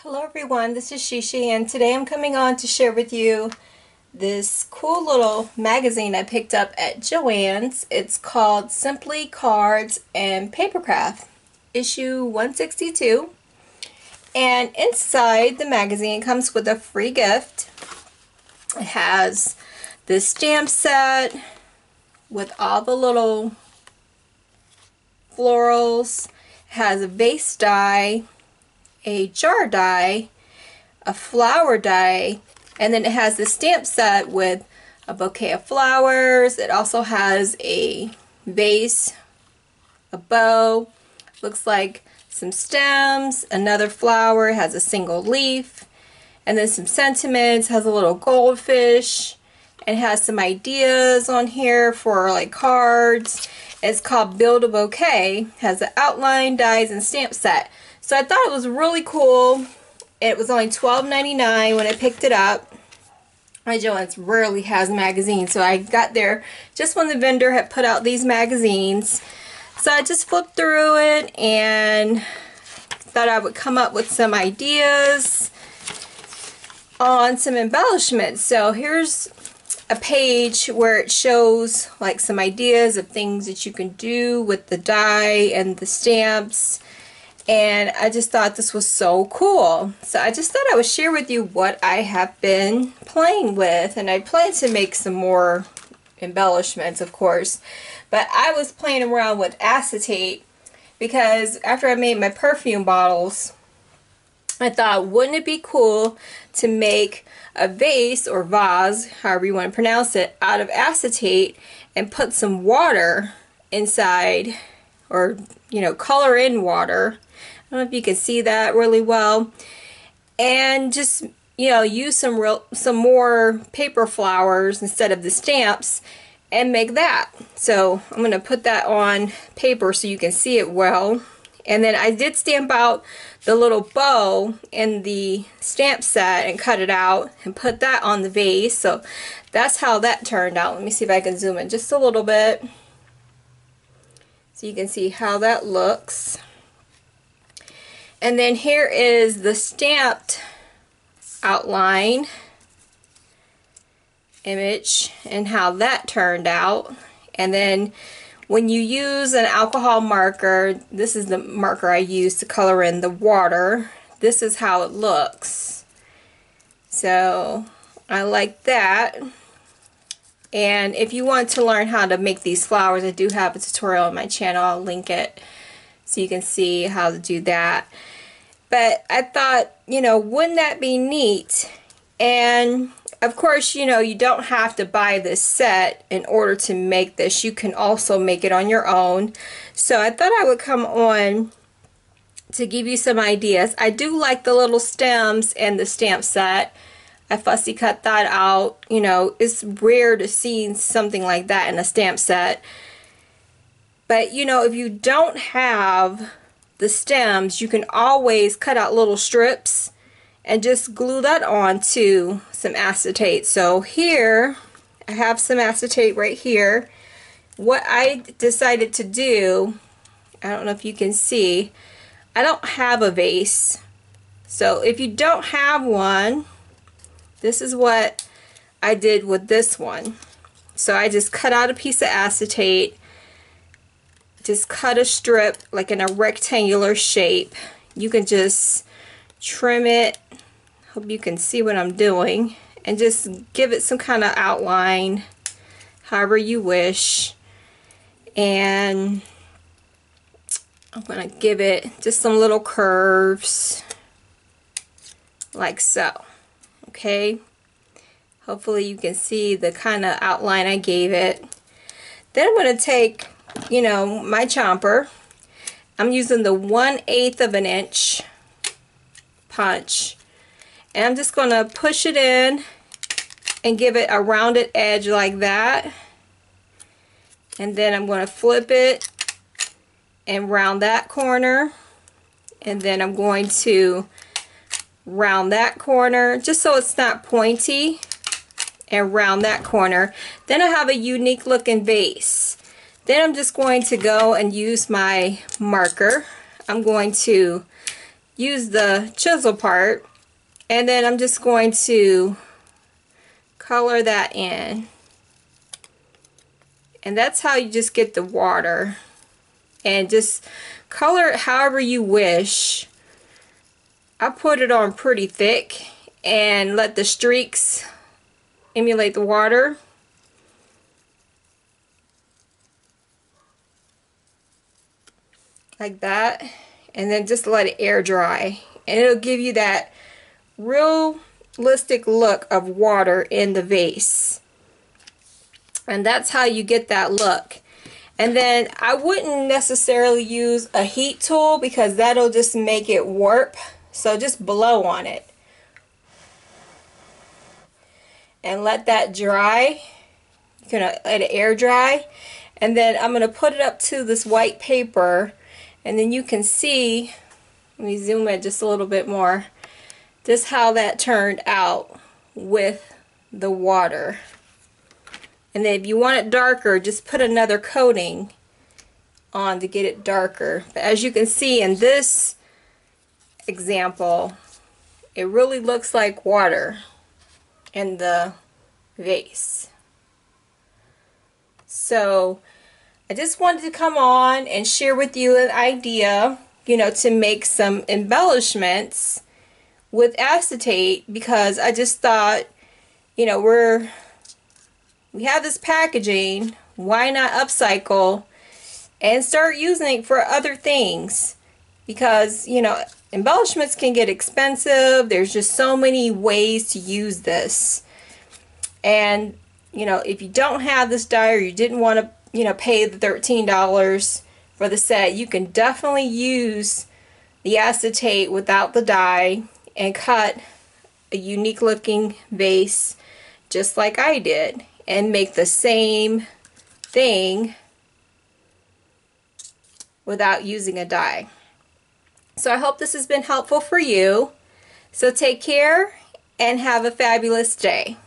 Hello everyone, this is Sheshe, and today I'm coming on to share with you this cool little magazine I picked up at Joann's. It's called Simply Cards and Papercraft, issue 162. And inside the magazine it comes with a free gift. It has this stamp set with all the little florals. It has a vase die, a jar die, a flower die, and then it has the stamp set with a bouquet of flowers. It also has a vase, a bow, looks like some stems, another flower, has a single leaf, and then some sentiments, has a little goldfish, and has some ideas on here for like cards. It's called Build a Bouquet, has an outline, dies, and stamp set. So I thought it was really cool. It was only $12.99 when I picked it up. My Joann's rarely has magazines, so I got there just when the vendor had put out these magazines. So I just flipped through it and thought I would come up with some ideas on some embellishments. So here's a page where it shows like some ideas of things that you can do with the die and the stamps. And I just thought this was so cool. So I just thought I would share with you what I have been playing with. And I plan to make some more embellishments, of course. But I was playing around with acetate because after I made my perfume bottles, I thought, wouldn't it be cool to make a vase or vase, however you want to pronounce it, out of acetate and put some water inside, or, you know, color in water. I don't know if you can see that really well. And just, you know, use some more paper flowers instead of the stamps and make that. So I'm going to put that on paper so you can see it well. And then I did stamp out the little bow in the stamp set and cut it out and put that on the vase. So that's how that turned out. Let me see if I can zoom in just a little bit so you can see how that looks. And then here is the stamped outline image and how that turned out. And then when you use an alcohol marker, this is the marker I use to color in the water. This is how it looks. So I like that. And if you want to learn how to make these flowers, I do have a tutorial on my channel. I'll link it so you can see how to do that. But I thought, you know, wouldn't that be neat? And of course, you know, you don't have to buy this set in order to make this. You can also make it on your own. So I thought I would come on to give you some ideas. I do like the little stems and the stamp set. I fussy cut that out. You know, it's rare to see something like that in a stamp set. But, you know, if you don't have the stems, you can always cut out little strips and just glue that on to some acetate. So here, I have some acetate right here. What I decided to do, I don't know if you can see, I don't have a vase. So if you don't have one, this is what I did with this one. So I just cut out a piece of acetate, just cut a strip like in a rectangular shape. You can just trim it, hope you can see what I'm doing, and just give it some kind of outline however you wish. And I'm going to give it just some little curves like so. Okay, hopefully you can see the kind of outline I gave it. Then I'm going to take, you know, my chomper. I'm using the 1/8 of an inch punch, and I'm just going to push it in and give it a rounded edge like that. And then I'm going to flip it and round that corner, and then I'm going to round that corner just so it's not pointy, and round that corner. Then I have a unique looking vase. Then I'm just going to go and use my marker. I'm going to use the chisel part, and then I'm just going to color that in. And that's how you just get the water. And just color it however you wish. I put it on pretty thick and let the streaks emulate the water. Like that. And then just let it air dry. And it'll give you that realistic look of water in the vase. And that's how you get that look. And then I wouldn't necessarily use a heat tool because that'll just make it warp. So just blow on it. And let that dry. You're going to let it air dry. And then I'm going to put it up to this white paper. And then you can see, let me zoom in just a little bit more, just how that turned out with the water. And then if you want it darker, just put another coating on to get it darker. But as you can see in this example, it really looks like water in the vase. So I just wanted to come on and share with you an idea, to make some embellishments with acetate, because I just thought, we have this packaging, why not upcycle and start using it for other things? Because, embellishments can get expensive. There's just so many ways to use this. And, if you don't have this die, or you didn't want to, pay the $13 for the set, you can definitely use the acetate without the die and cut a unique looking vase just like I did, and make the same thing without using a die. So I hope this has been helpful for you. So take care and have a fabulous day.